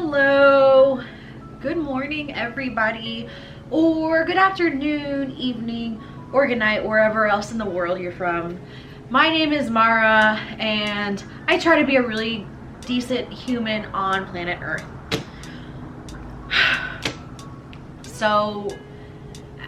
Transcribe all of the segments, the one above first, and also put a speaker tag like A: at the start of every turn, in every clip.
A: Hello, good morning everybody, or good afternoon, evening, or good night, wherever else in the world you're from. My name is Mara and I try to be a really decent human on planet Earth. So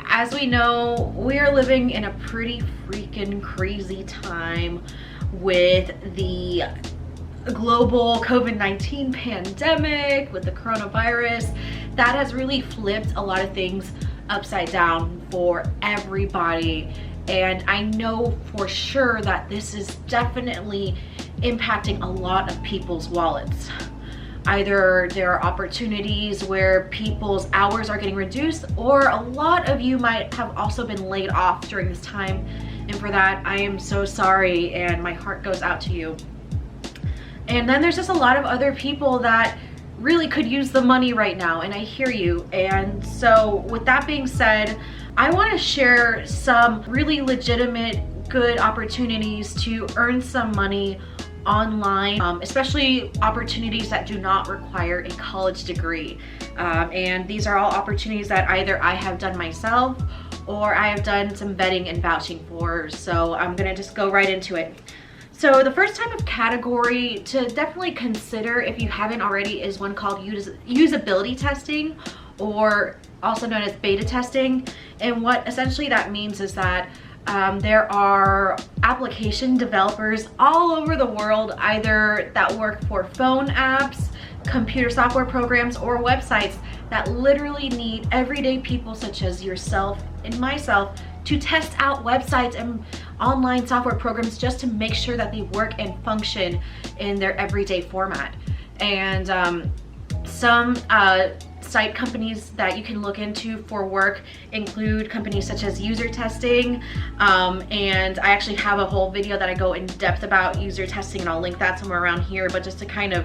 A: as we know, we are living in a pretty freaking crazy time with the global COVID-19 pandemic, with the coronavirus. That has really flipped a lot of things upside down for everybody. And I know for sure that this is definitely impacting a lot of people's wallets. Either there are opportunities where people's hours are getting reduced, or a lot of you might have also been laid off during this time. And for that, I am so sorry and my heart goes out to you. And then there's just a lot of other people that really could use the money right now, and I hear you. And so with that being said, I want to share some really legitimate good opportunities to earn some money online, especially opportunities that do not require a college degree. And these are all opportunities that either I have done myself or I have done some vetting and vouching for. So I'm gonna just go right into it. So the first type of category to definitely consider, if you haven't already, is one called usability testing, or also known as beta testing. And what essentially that means is that there are application developers all over the world, either that work for phone apps, computer software programs, or websites that literally need everyday people such as yourself and myself to test out websites and online software programs just to make sure that they work and function in their everyday format. And some site companies that you can look into for work include companies such as User Testing, and I actually have a whole video that I go in depth about user testing, and I'll link that somewhere around here. But just to kind of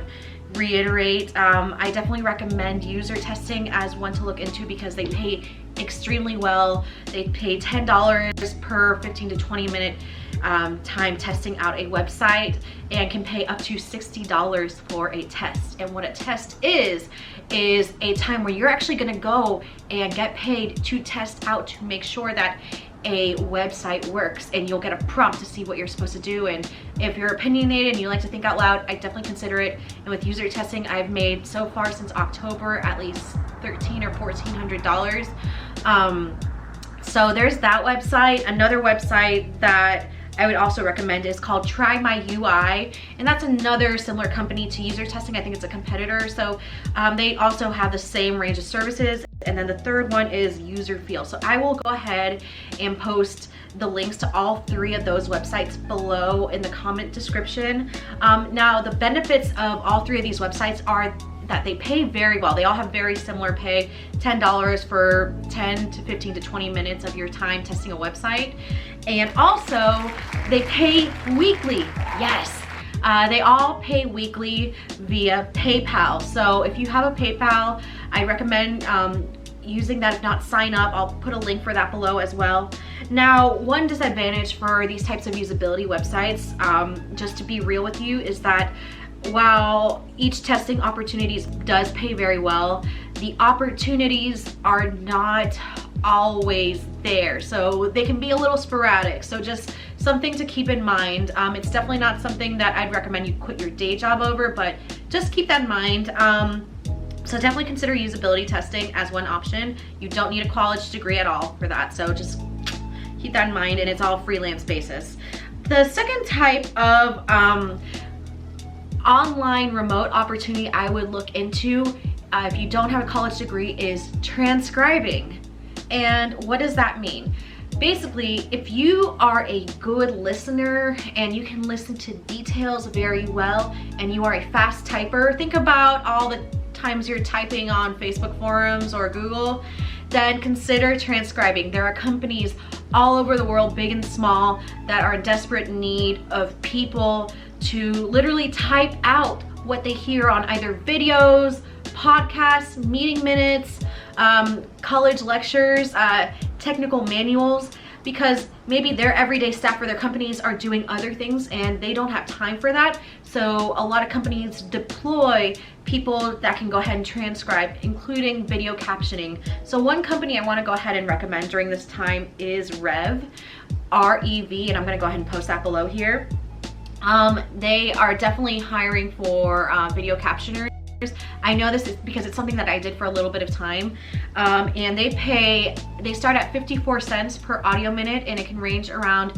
A: reiterate, I definitely recommend User Testing as one to look into because they pay extremely well. They pay $10 per 15 to 20 minute time testing out a website, and can pay up to $60 for a test. And what a test is a time where you're actually going to go and get paid to test out to make sure that a website works, and you'll get a prompt to see what you're supposed to do. And if you're opinionated and you like to think out loud, I definitely consider it. And with user testing, I've made so far since October at least $1,300 or $1,400. So there's that website. Another website that I would also recommend is called Try My UI, and that's another similar company to User Testing. I think it's a competitor. So they also have the same range of services. And then the third one is User Feel. So I will go ahead and post the links to all three of those websites below in the comment description. Now the benefits of all three of these websites are that they pay very well. They all have very similar pay, $10 for 10 to 15 to 20 minutes of your time testing a website. And also they pay weekly. Yes, they all pay weekly via PayPal. So if you have a PayPal, I recommend using that. If not, sign up. I'll put a link for that below as well. Now, one disadvantage for these types of usability websites, just to be real with you, is that while each testing opportunities does pay very well, the opportunities are not always there. So they can be a little sporadic. So just something to keep in mind. It's definitely not something that I'd recommend you quit your day job over, but just keep that in mind. So definitely consider usability testing as one option. You don't need a college degree at all for that. So just keep that in mind, and it's all freelance basis. The second type of online remote opportunity I would look into if you don't have a college degree is transcribing. And what does that mean? Basically, if you are a good listener and you can listen to details very well, and you are a fast typer, think about all the times you're typing on Facebook forums or Google, then consider transcribing. There are companies all over the world, big and small, that are in desperate need of people to literally type out what they hear on either videos, podcasts, meeting minutes, college lectures, technical manuals, because maybe their everyday staff for their companies are doing other things and they don't have time for that. So a lot of companies deploy people that can go ahead and transcribe, including video captioning. So one company I want to go ahead and recommend during this time is Rev, R-E-V, and I'm going to go ahead and post that below here. They are definitely hiring for video captioners. I know this is because it's something that I did for a little bit of time, and they start at 54 cents per audio minute, and it can range around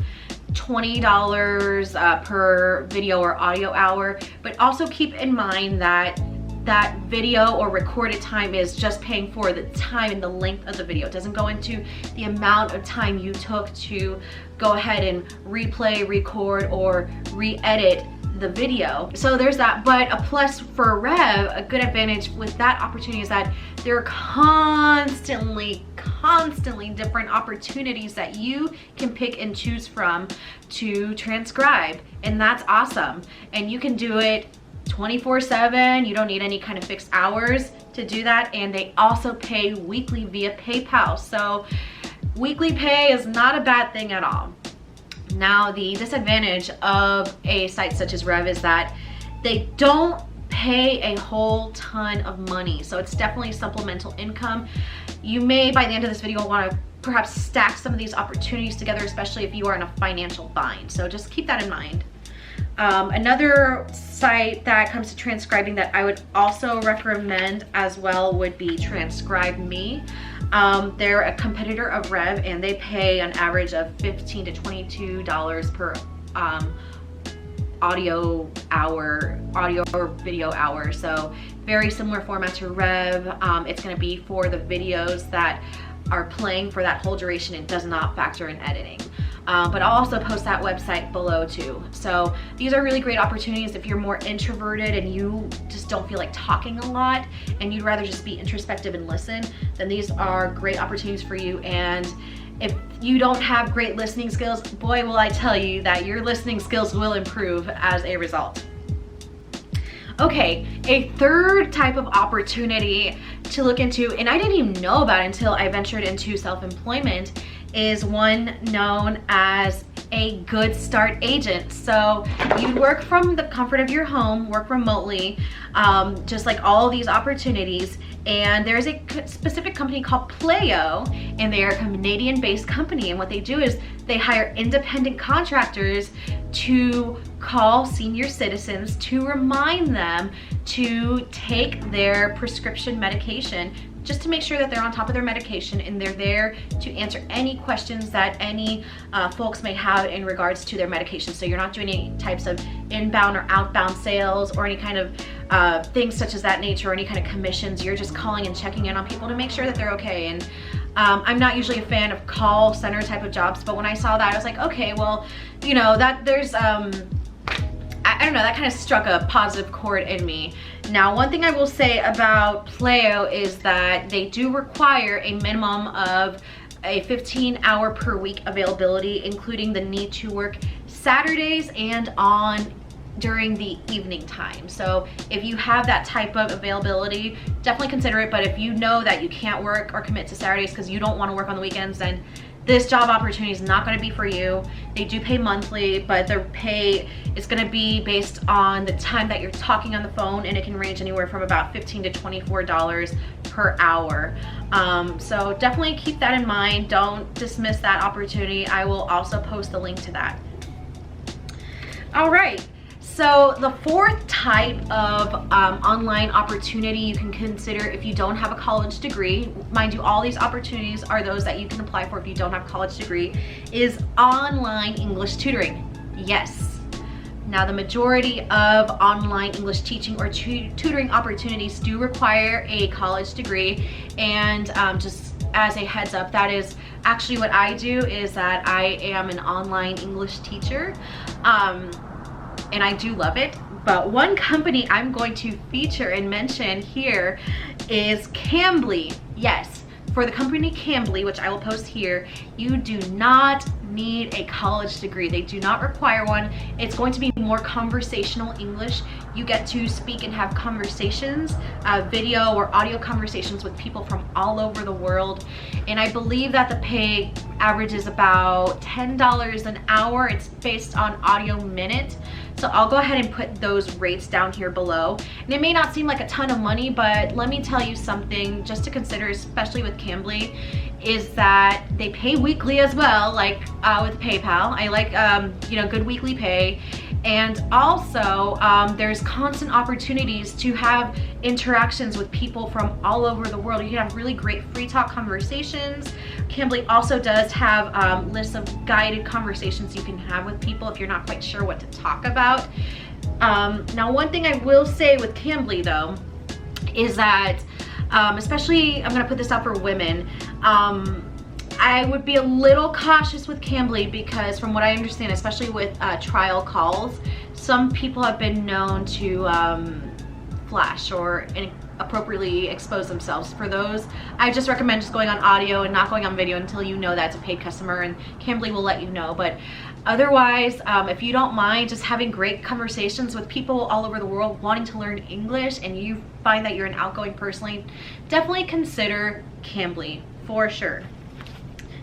A: $20 per video or audio hour. But also keep in mind that that video or recorded time is just paying for the time and the length of the video. It doesn't go into the amount of time you took to go ahead and replay, record, or re-edit the video. So there's that. But a plus for Rev, a good advantage with that opportunity is that there are constantly different opportunities that you can pick and choose from to transcribe, and that's awesome. And you can do it 24/7. You don't need any kind of fixed hours to do that, and they also pay weekly via PayPal. So weekly pay is not a bad thing at all. Now, the disadvantage of a site such as Rev is that they don't pay a whole ton of money. So it's definitely supplemental income. You may, by the end of this video, want to perhaps stack some of these opportunities together, especially if you are in a financial bind. So just keep that in mind. Another site that comes to transcribing that I would also recommend as well would be TranscribeMe. They're a competitor of Rev, and they pay an average of $15 to $22 per audio or video hour. So very similar format to Rev. It's going to be for the videos that are playing for that whole duration. It does not factor in editing. But I'll also post that website below too. So these are really great opportunities if you're more introverted and you just don't feel like talking a lot and you'd rather just be introspective and listen, then these are great opportunities for you. And if you don't have great listening skills, boy, will I tell you that your listening skills will improve as a result. Okay, a third type of opportunity to look into, and I didn't even know about until I ventured into self-employment, is one known as a Good Start agent. So you work from the comfort of your home, work remotely, just like all these opportunities. And there's a specific company called Playo, and they are a Canadian-based company. And what they do is they hire independent contractors to call senior citizens to remind them to take their prescription medication, just to make sure that they're on top of their medication, and they're there to answer any questions that any folks may have in regards to their medication. So you're not doing any types of inbound or outbound sales or any kind of things such as that nature, or any kind of commissions. You're just calling and checking in on people to make sure that they're okay. And I'm not usually a fan of call center type of jobs, but when I saw that, I was like, okay, well, you know, that there's I don't know, that kind of struck a positive chord in me. Now, one thing I will say about Playo is that they do require a minimum of a 15-hour per week availability, including the need to work Saturdays and during the evening time. So if you have that type of availability, definitely consider it. But if you know that you can't work or commit to Saturdays because you don't want to work on the weekends, then this job opportunity is not going to be for you. They do pay monthly, but their pay is going to be based on the time that you're talking on the phone, and it can range anywhere from about $15 to $24 per hour. So definitely keep that in mind. Don't dismiss that opportunity. I will also post the link to that. All right. So the fourth type of online opportunity you can consider if you don't have a college degree, mind you, all these opportunities are those that you can apply for if you don't have a college degree, is online English tutoring. Yes. Now, the majority of online English teaching or tutoring opportunities do require a college degree, and just as a heads up, that is actually what I do, is that I am an online English teacher. And I do love it. But one company I'm going to feature and mention here is Cambly. Yes, for the company Cambly, which I will post here, you do not need a college degree. They do not require one. It's going to be more conversational English. You get to speak and have conversations, video or audio conversations with people from all over the world. And I believe that the pay average is about $10 an hour. It's based on audio minute. So I'll go ahead and put those rates down here below. And it may not seem like a ton of money, but let me tell you something just to consider, especially with Cambly, is that they pay weekly as well, like with PayPal. I like you know, good weekly pay. And also there's constant opportunities to have interactions with people from all over the world. You can have really great free talk conversations. Cambly also does have lists of guided conversations you can have with people if you're not quite sure what to talk about. Now, one thing I will say with Cambly though is that especially, I'm gonna put this out for women, I would be a little cautious with Cambly because from what I understand, especially with trial calls, some people have been known to flash or inappropriately expose themselves. For those, I just recommend just going on audio and not going on video until you know that's a paid customer, and Cambly will let you know. But otherwise, if you don't mind just having great conversations with people all over the world wanting to learn English, and you find that you're an outgoing person, definitely consider Cambly for sure.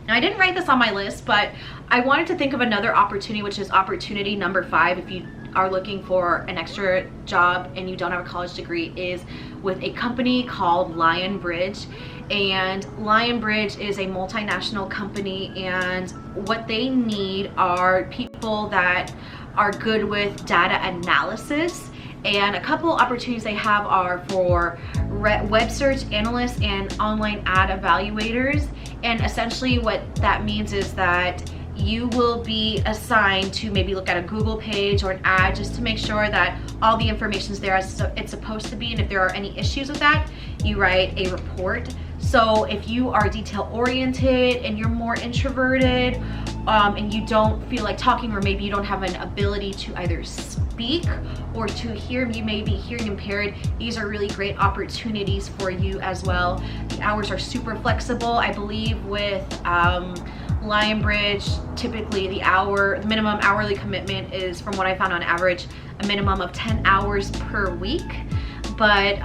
A: Now, I didn't write this on my list, but I wanted to think of another opportunity, which is opportunity number 5 if you are looking for an extra job and you don't have a college degree, is with a company called Lionbridge. And Lionbridge is a multinational company, and what they need are people that are good with data analysis. And a couple opportunities they have are for web search analysts and online ad evaluators. And essentially what that means is that you will be assigned to maybe look at a Google page or an ad just to make sure that all the information is there as it's supposed to be. And if there are any issues with that, you write a report. So if you are detail oriented and you're more introverted and you don't feel like talking, or maybe you don't have an ability to either speak or to hear, you may be hearing impaired, these are really great opportunities for you as well. The hours are super flexible. I believe with Lionbridge, typically the minimum hourly commitment is, from what I found on average, a minimum of 10 hours per week. But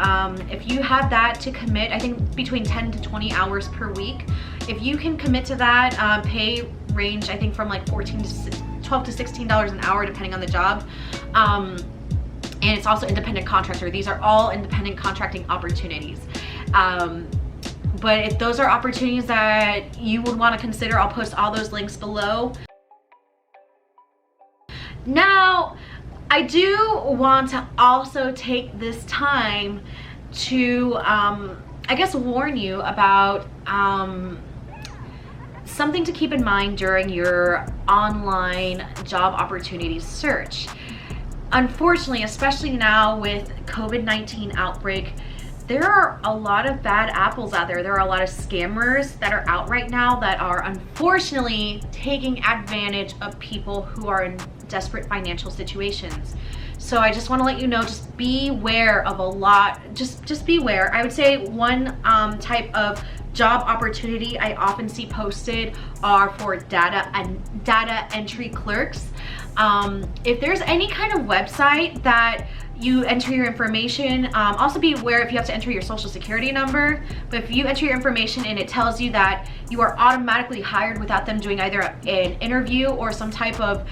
A: if you have that to commit, I think between 10 to 20 hours per week, if you can commit to that, pay range I think from like $12 to $16 an hour depending on the job. And it's also independent contractor. These are all independent contracting opportunities. But if those are opportunities that you would want to consider, I'll post all those links below. Now, I do want to also take this time to, I guess, warn you about something to keep in mind during your online job opportunities search. Unfortunately, especially now with COVID-19 outbreak, there are a lot of bad apples out there. There are a lot of scammers that are out right now that are unfortunately taking advantage of people who are in desperate financial situations. So I just want to let you know, just beware of a lot, just beware. I would say one type of job opportunity I often see posted are for data entry clerks. If there's any kind of website that you enter your information, also be aware if you have to enter your social security number, but if you enter your information and it tells you that you are automatically hired without them doing either an interview or some type of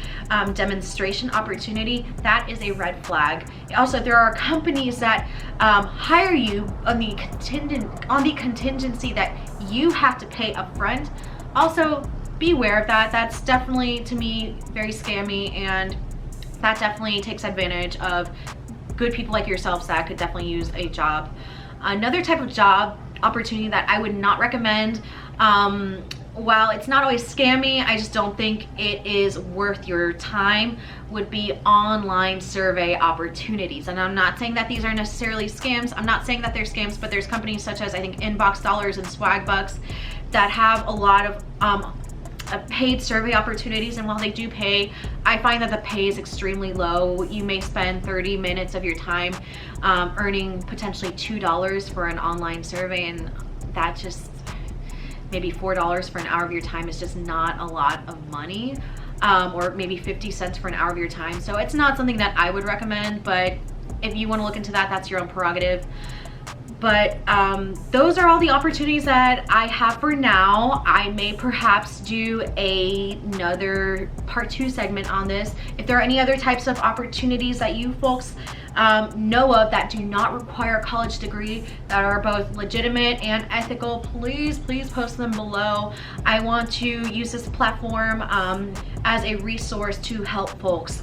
A: demonstration opportunity, that is a red flag. Also, if there are companies that hire you on the contingency that you have to pay upfront, also beware of that. That's definitely, to me, very scammy, and that definitely takes advantage of good people like yourselves that could definitely use a job. Another type of job opportunity that I would not recommend, while it's not always scammy, I just don't think it is worth your time, would be online survey opportunities. And I'm not saying that these are necessarily scams. I'm not saying that they're scams, but there's companies such as, I think, Inbox Dollars and Swag Bucks that have a lot of paid survey opportunities, and while they do pay, I find that the pay is extremely low. You may spend 30 minutes of your time earning potentially $2 for an online survey, and that just, maybe $4 for an hour of your time is just not a lot of money, or maybe 50 cents for an hour of your time. So it's not something that I would recommend, but if you want to look into that, that's your own prerogative. But those are all the opportunities that I have for now. I may perhaps do another part 2 segment on this. If there are any other types of opportunities that you folks know of that do not require a college degree, that are both legitimate and ethical, please post them below. I want to use this platform as a resource to help folks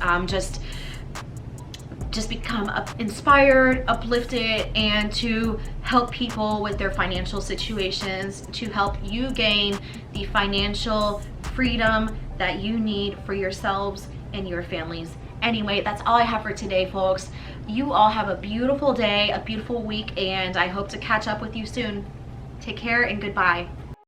A: just become inspired, uplifted, and to help people with their financial situations, to help you gain the financial freedom that you need for yourselves and your families. Anyway, that's all I have for today, folks. You all have a beautiful day, a beautiful week, and I hope to catch up with you soon. Take care and goodbye.